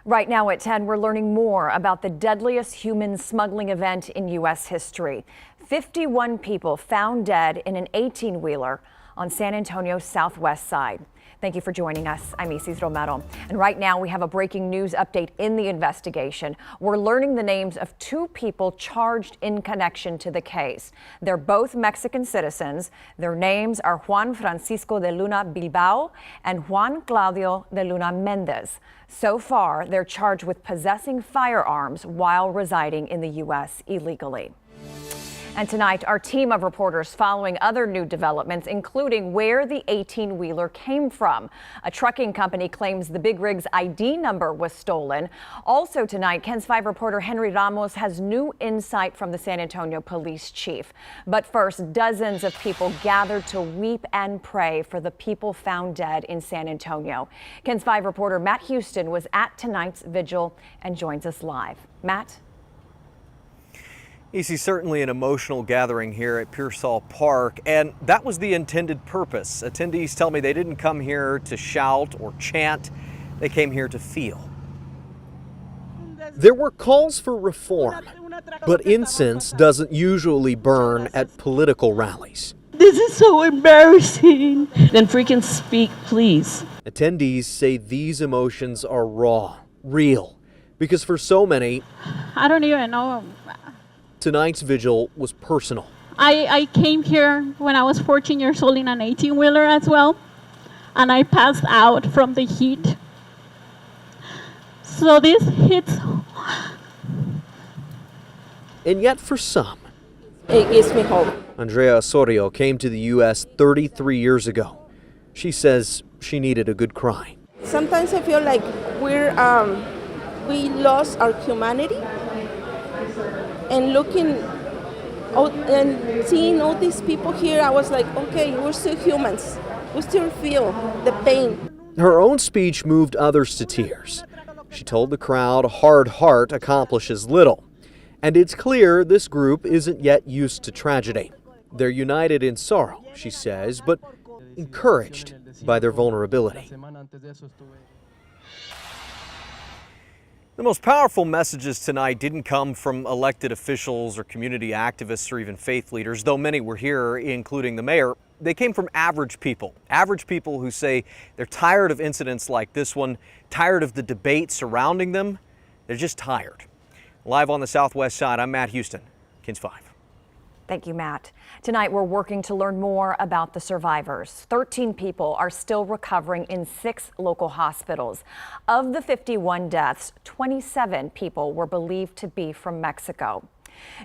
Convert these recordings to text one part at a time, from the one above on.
Right now at 10, we're learning more about the deadliest human smuggling event in U.S. history. 51 people found dead in an 18-wheeler on San Antonio's southwest side. Thank you for joining us. I'm Isis Romero. And right now we have a breaking news update in the investigation. We're learning the names of two people charged in connection to the case. They're both Mexican citizens. Their names are Juan Francisco de Luna Bilbao and Juan Claudio de Luna Mendez. So far, they're charged with possessing firearms while residing in the U.S. illegally. And tonight, our team of reporters following other new developments, including where the 18-wheeler came from. A trucking company claims the big rig's ID number was stolen. Also tonight, KENS 5 reporter Henry Ramos has new insight from the San Antonio police chief. But first, dozens of people gathered to weep and pray for the people found dead in San Antonio. KENS 5 reporter Matt Houston was at tonight's vigil and joins us live. Matt? It's certainly an emotional gathering here at Pearsall Park, and that was the intended purpose. Attendees tell me they didn't come here to shout or chant, they came here to feel. There were calls for reform, but incense doesn't usually burn at political rallies. This is so embarrassing. Then freaking speak, please. Attendees say these emotions are raw, real, because for so many, I don't even know. Tonight's vigil was personal. I came here when I was 14 years old in an 18-wheeler as well, and I passed out from the heat. So this hits. And yet for some, It gives me hope. Andrea Osorio came to the U.S. 33 years ago. She says she needed a good cry. Sometimes I feel like we lost our humanity. And looking out and seeing all these people here, I was like, okay, we're still humans. We still feel the pain. Her own speech moved others to tears. She told the crowd a hard heart accomplishes little. And it's clear this group isn't yet used to tragedy. They're united in sorrow, she says, but encouraged by their vulnerability. The most powerful messages tonight didn't come from elected officials or community activists or even faith leaders, though many were here, including the mayor. They came from average people who say they're tired of incidents like this one, tired of the debate surrounding them. They're just tired. Live on the southwest side, I'm Matt Houston, KENS 5. Thank you, Matt. Tonight, we're working to learn more about the survivors. 13 people are still recovering in 6 local hospitals. Of the 51 deaths, 27 people were believed to be from Mexico.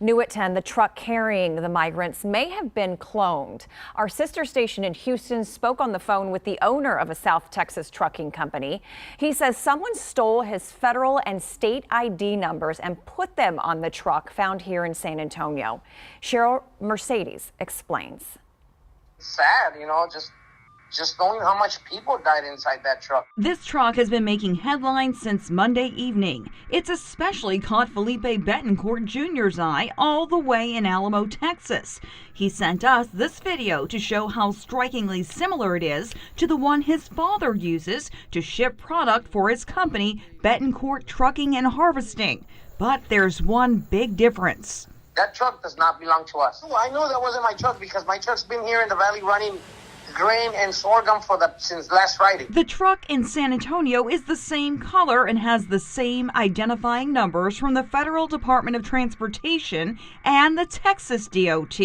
New at 10, the truck carrying the migrants may have been cloned. Our sister station in Houston spoke on the phone with the owner of a South Texas trucking company. He says someone stole his federal and state ID numbers and put them on the truck found here in San Antonio. Cheryl Mercedes explains. Sad, just knowing how much people died inside that truck. This truck has been making headlines since Monday evening. It's especially caught Felipe Betancourt Jr.'s eye all the way in Alamo, Texas. He sent us this video to show how strikingly similar it is to the one his father uses to ship product for his company, Betancourt Trucking and Harvesting. But there's one big difference. That truck does not belong to us. I know that wasn't my truck because my truck's been here in the valley running grain and sorghum since last Friday. The truck in San Antonio is the same color and has the same identifying numbers from the Federal Department of Transportation and the Texas DOT.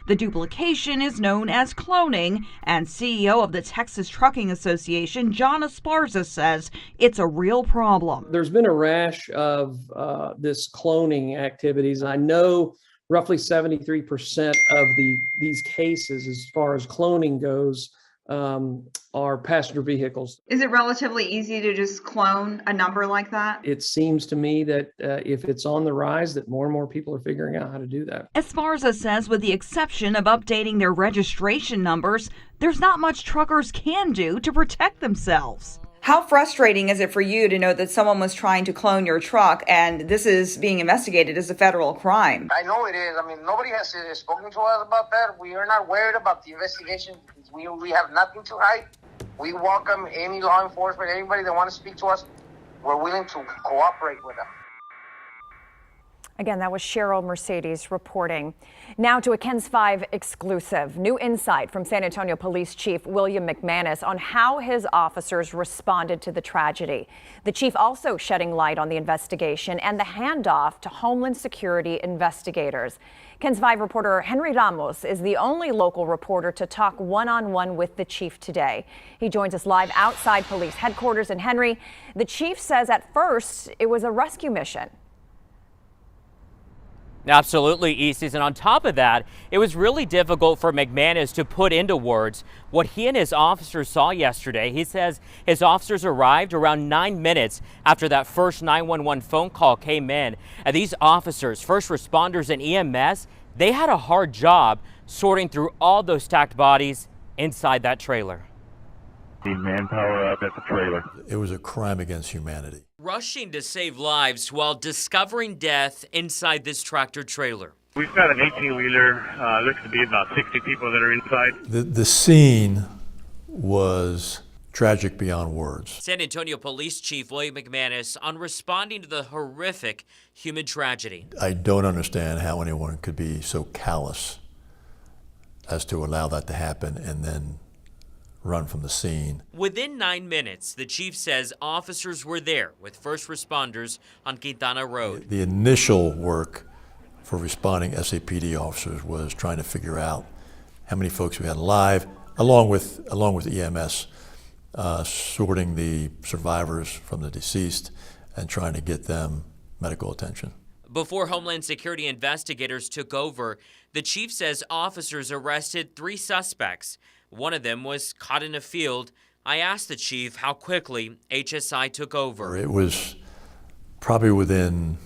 The duplication is known as cloning, and CEO of the Texas Trucking Association, John Esparza, says it's a real problem. There's been a rash of this cloning activities. I know roughly 73% of these cases, as far as cloning goes, are passenger vehicles. Is it relatively easy to just clone a number like that? It seems to me that if it's on the rise, that more and more people are figuring out how to do that. Esparza says with the exception of updating their registration numbers, there's not much truckers can do to protect themselves. How frustrating is it for you to know that someone was trying to clone your truck and this is being investigated as a federal crime? I know it is. Nobody has spoken to us about that. We are not worried about the investigation because we have nothing to hide. We welcome any law enforcement, anybody that wants to speak to us. we're willing to cooperate with them. Again, that was Cheryl Mercedes reporting. Now to a KENS 5 exclusive. New insight from San Antonio Police Chief William McManus on how his officers responded to the tragedy. The chief also shedding light on the investigation and the handoff to Homeland Security investigators. KENS 5 reporter Henry Ramos is the only local reporter to talk one-on-one with the chief today. He joins us live outside police headquarters. And Henry, the chief says at first it was a rescue mission. Absolutely, Isis. And on top of that, it was really difficult for McManus to put into words what he and his officers saw yesterday. He says his officers arrived around 9 minutes after that first 911 phone call came in. And these officers, first responders and EMS, they had a hard job sorting through all those stacked bodies inside that trailer. The manpower up at the trailer. It was a crime against humanity. Rushing to save lives while discovering death inside this tractor trailer. We've got an 18-wheeler. Looks to be about 60 people that are inside. The scene was tragic beyond words. San Antonio Police Chief William McManus on responding to the horrific human tragedy. I don't understand how anyone could be so callous as to allow that to happen and then run from the scene. Within 9 minutes, the chief says officers were there with first responders on Quintana Road. The initial work for responding SAPD officers was trying to figure out how many folks we had alive, along with EMS, sorting the survivors from the deceased and trying to get them medical attention. Before Homeland Security investigators took over, the chief says officers arrested 3 suspects. One of them was caught in a field. I asked the chief how quickly HSI took over. It was probably within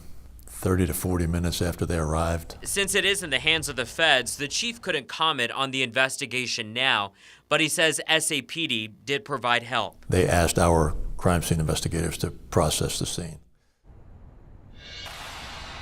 30 to 40 minutes after they arrived. Since it is in the hands of the feds, the chief couldn't comment on the investigation now, but he says SAPD did provide help. They asked our crime scene investigators to process the scene.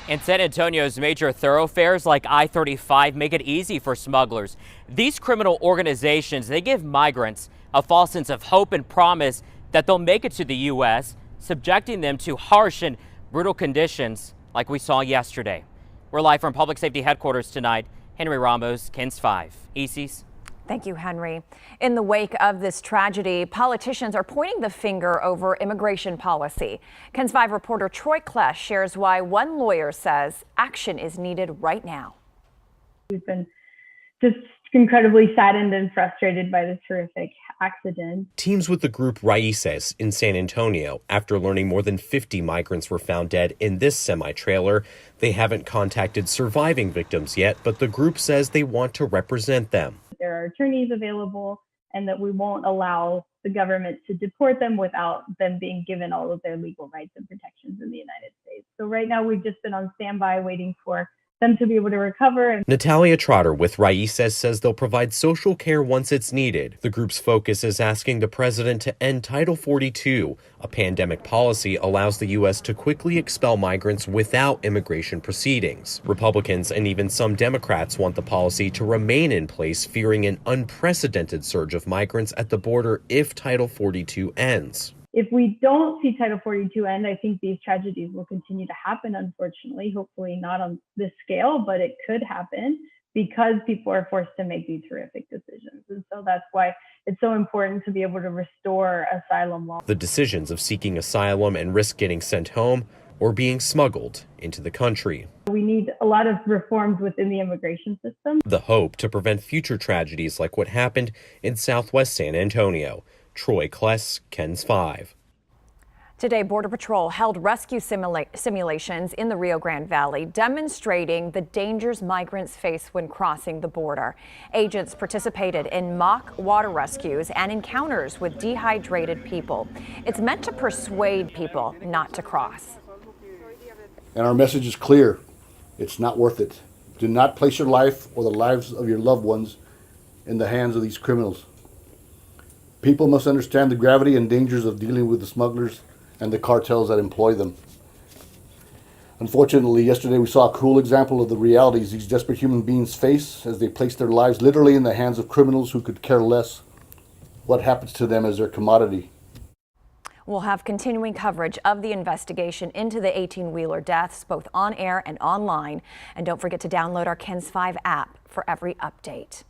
And San Antonio's major thoroughfares like I-35 make it easy for smugglers. These criminal organizations, they give migrants a false sense of hope and promise that they'll make it to the U.S., subjecting them to harsh and brutal conditions like we saw yesterday. We're live from Public Safety Headquarters tonight. Henry Ramos, KENS 5. Isis. Thank you, Henry. In the wake of this tragedy, politicians are pointing the finger over immigration policy. KENS 5 reporter Troy Klesch shares why one lawyer says action is needed right now. We've been just incredibly saddened and frustrated by this horrific accident. Teams with the group Raíces in San Antonio, after learning more than 50 migrants were found dead in this semi-trailer. They haven't contacted surviving victims yet, but the group says they want to represent them. There are attorneys available and that we won't allow the government to deport them without them being given all of their legal rights and protections in the United States. So right now we've just been on standby waiting for them to be able to recover. Natalia Trotter with Raíces says they'll provide social care once it's needed. The group's focus is asking the president to end Title 42. A pandemic policy allows the U.S. to quickly expel migrants without immigration proceedings. Republicans and even some Democrats want the policy to remain in place, fearing an unprecedented surge of migrants at the border if Title 42 ends. If we don't see Title 42 end, I think these tragedies will continue to happen, unfortunately. Hopefully not on this scale, but it could happen because people are forced to make these horrific decisions. And so that's why it's so important to be able to restore asylum law. The decisions of seeking asylum and risk getting sent home or being smuggled into the country. We need a lot of reforms within the immigration system. The hope to prevent future tragedies like what happened in Southwest San Antonio. Troy Klesch, KENS 5. Today, Border Patrol held rescue simulations in the Rio Grande Valley, demonstrating the dangers migrants face when crossing the border. Agents participated in mock water rescues and encounters with dehydrated people. It's meant to persuade people not to cross. And our message is clear. It's not worth it. Do not place your life or the lives of your loved ones in the hands of these criminals. People must understand the gravity and dangers of dealing with the smugglers and the cartels that employ them. Unfortunately, yesterday we saw a cruel example of the realities these desperate human beings face as they place their lives literally in the hands of criminals who could care less what happens to them as their commodity. We'll have continuing coverage of the investigation into the 18-wheeler deaths, both on air and online. And don't forget to download our KENS 5 app for every update.